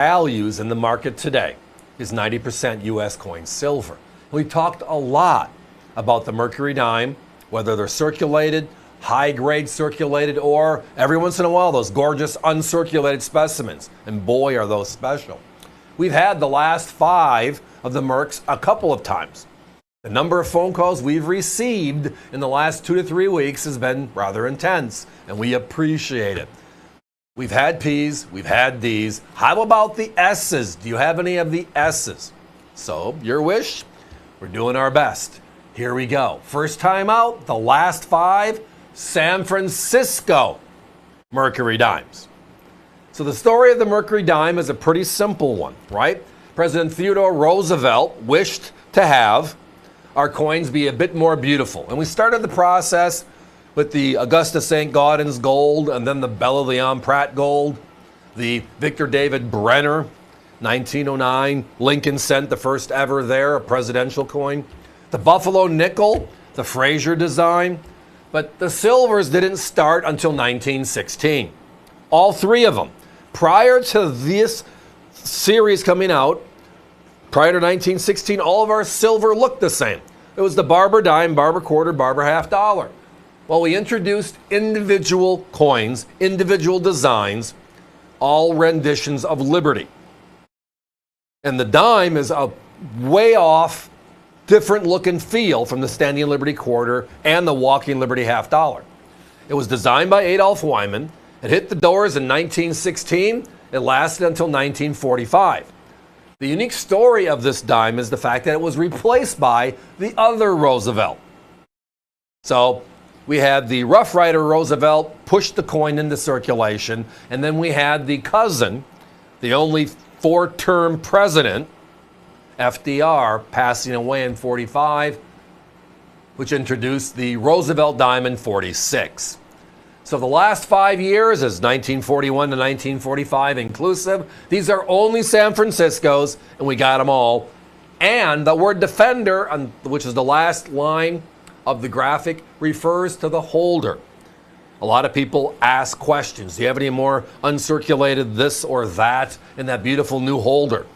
values in the market today is 90% U.S. coin silver. We talked a lot about the Mercury dime, whether they're circulated, high-grade circulated, or every once in a while those gorgeous uncirculated specimens. And boy, are those special. We've had the last 5 of the Mercs a couple of times. The number of phone calls we've received in the last 2 to 3 weeks has been rather intense, and we appreciate it. We've had P's, we've had D's. How about the S's? Do you have any of the S's? So, your wish, we're doing our best. Here we go. First time out, the last 5, San Francisco Mercury dimes. So the story of the Mercury dime is a pretty simple one, right? President Theodore Roosevelt wished to have our coins be a bit more beautiful. And we started the process with the Augusta St. Gaudens gold, and then the Bella Leon Pratt gold, the Victor David Brenner, 1909. Lincoln sent the first ever there, a presidential coin. The Buffalo nickel, the Fraser design. But the silvers didn't start until 1916. All 3 of them. Prior to this series coming out, prior to 1916, all of our silver looked the same. It was the Barber dime, Barber quarter, Barber half dollar. Well, we introduced individual coins, individual designs, all renditions of Liberty. And the dime is a way off, different look and feel from the Standing Liberty quarter and the Walking Liberty half dollar. It was designed by Adolph Wyman. It hit the doors in 1916. It lasted until 1945. The unique story of this dime is the fact that it was replaced by the other Roosevelt. So we had the Rough Rider Roosevelt push the coin into circulation, and then we had the cousin, the only 4-term president, FDR, passing away in 45, which introduced the Roosevelt dime in 46. So the last 5 years is 1941 to 1945 inclusive. These are only San Francisco's, and we got them all. And the word defender, which is the last line of the graphic, refers to the holder. A lot of people ask questions. Do you have any more uncirculated this or that in that beautiful new holder?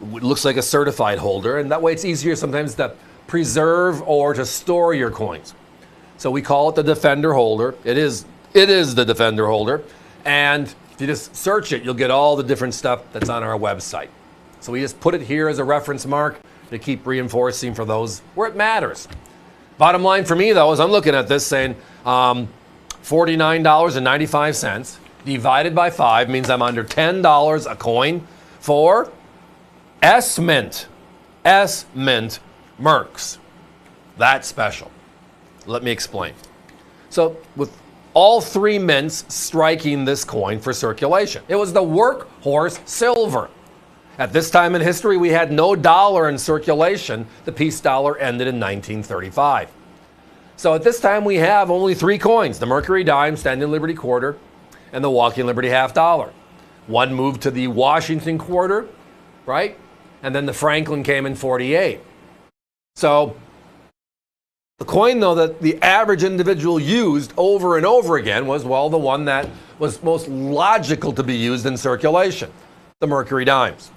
It looks like a certified holder, and that way it's easier sometimes to preserve or to store your coins. So we call it the Defender holder. It is the Defender holder. And if you just search it, you'll get all the different stuff that's on our website. So we just put it here as a reference mark to keep reinforcing for those where it matters. Bottom line for me, though, is I'm looking at this saying $49.95 divided by 5 means I'm under $10 a coin for S-Mint Mercs. That's special. Let me explain. So with all 3 mints striking this coin for circulation, it was the workhorse silver. At this time in history, we had no dollar in circulation. The peace dollar ended in 1935. So at this time, we have only 3 coins, the Mercury dime, Standing Liberty quarter, and the Walking Liberty half dollar. One moved to the Washington quarter, right? And then the Franklin came in 48. So the coin, though, that the average individual used over and over again was, well, the one that was most logical to be used in circulation, the Mercury dimes.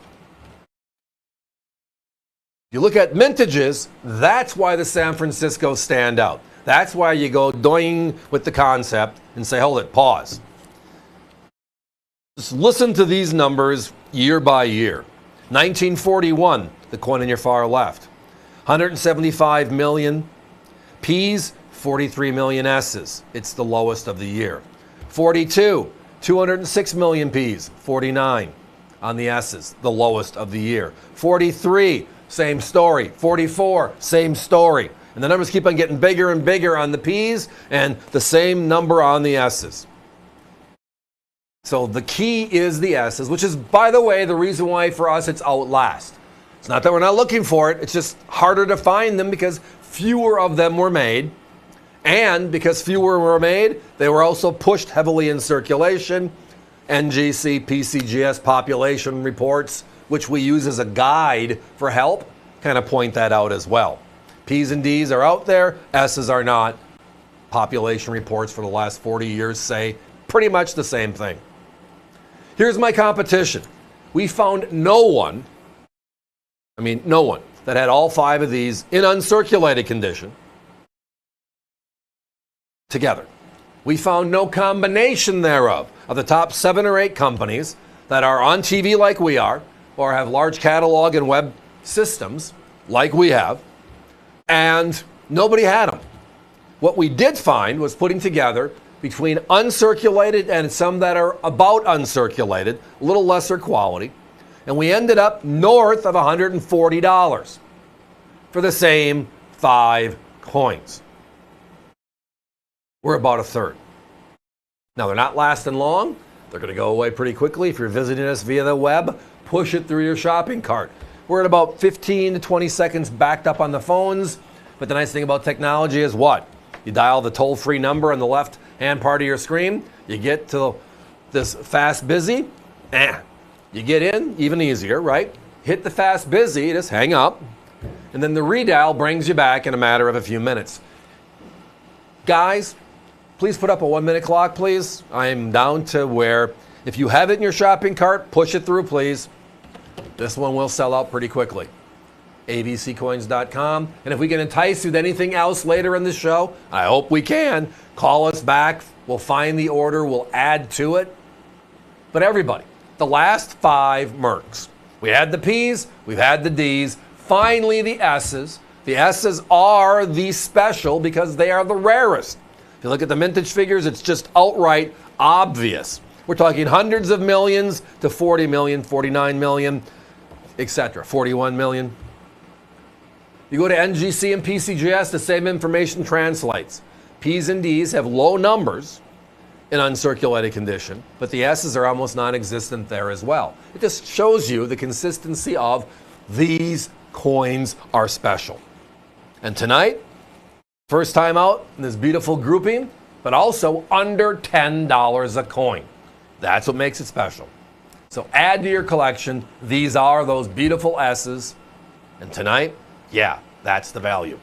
You look at mintages, that's why the San Francisco stand out. That's why you go doing with the concept and say, hold it, pause. Just listen to these numbers year by year. 1941, the coin on your far left, 175 million P's, 43 million S's. It's the lowest of the year. 42, 206 million P's, 49 on the S's, the lowest of the year. 43, same story. 44, same story. And the numbers keep on getting bigger and bigger on the P's and the same number on the S's. So the key is the S's, which is, by the way, the reason why for us it's outlast. It's not that we're not looking for it. It's just harder to find them because fewer of them were made. And because fewer were made, they were also pushed heavily in circulation. NGC, PCGS population reports, which we use as a guide for help, kind of point that out as well. P's and D's are out there, S's are not. Population reports for the last 40 years say pretty much the same thing. Here's my competition. We found no one that had all 5 of these in uncirculated condition together. We found no combination thereof of the top 7 or 8 companies that are on TV like we are, or have large catalog and web systems like we have, and nobody had them. What we did find was putting together between uncirculated and some that are about uncirculated, a little lesser quality, and we ended up north of $140 for the same 5 coins. We're about a third. Now, they're not lasting long. They're going to go away pretty quickly. If you're visiting us via the web, push it through your shopping cart. We're at about 15 to 20 seconds backed up on the phones. But the nice thing about technology is what? You dial the toll-free number on the left-hand part of your screen. You get to this fast busy. You get in, even easier, right? Hit the fast busy, just hang up. And then the redial brings you back in a matter of a few minutes. Guys, please put up a 1-minute clock, please. I'm down to where if you have it in your shopping cart, push it through, please. This one will sell out pretty quickly. abccoins.com. And if we can entice you with anything else later in the show, I hope we can. Call us back. We'll find the order. We'll add to it. But everybody, the last 5 Mercs. We had the P's. We've had the D's. Finally, the S's. The S's are the special because they are the rarest. If you look at the mintage figures, it's just outright obvious. We're talking hundreds of millions to 40 million, 49 million, etc. 41 million. You go to NGC and PCGS, the same information translates. P's and D's have low numbers in uncirculated condition, but the S's are almost non-existent there as well. It just shows you the consistency of these coins are special. And tonight, first time out in this beautiful grouping, but also under $10 a coin. That's what makes it special. So add to your collection. These are those beautiful S's. And tonight, yeah, that's the value.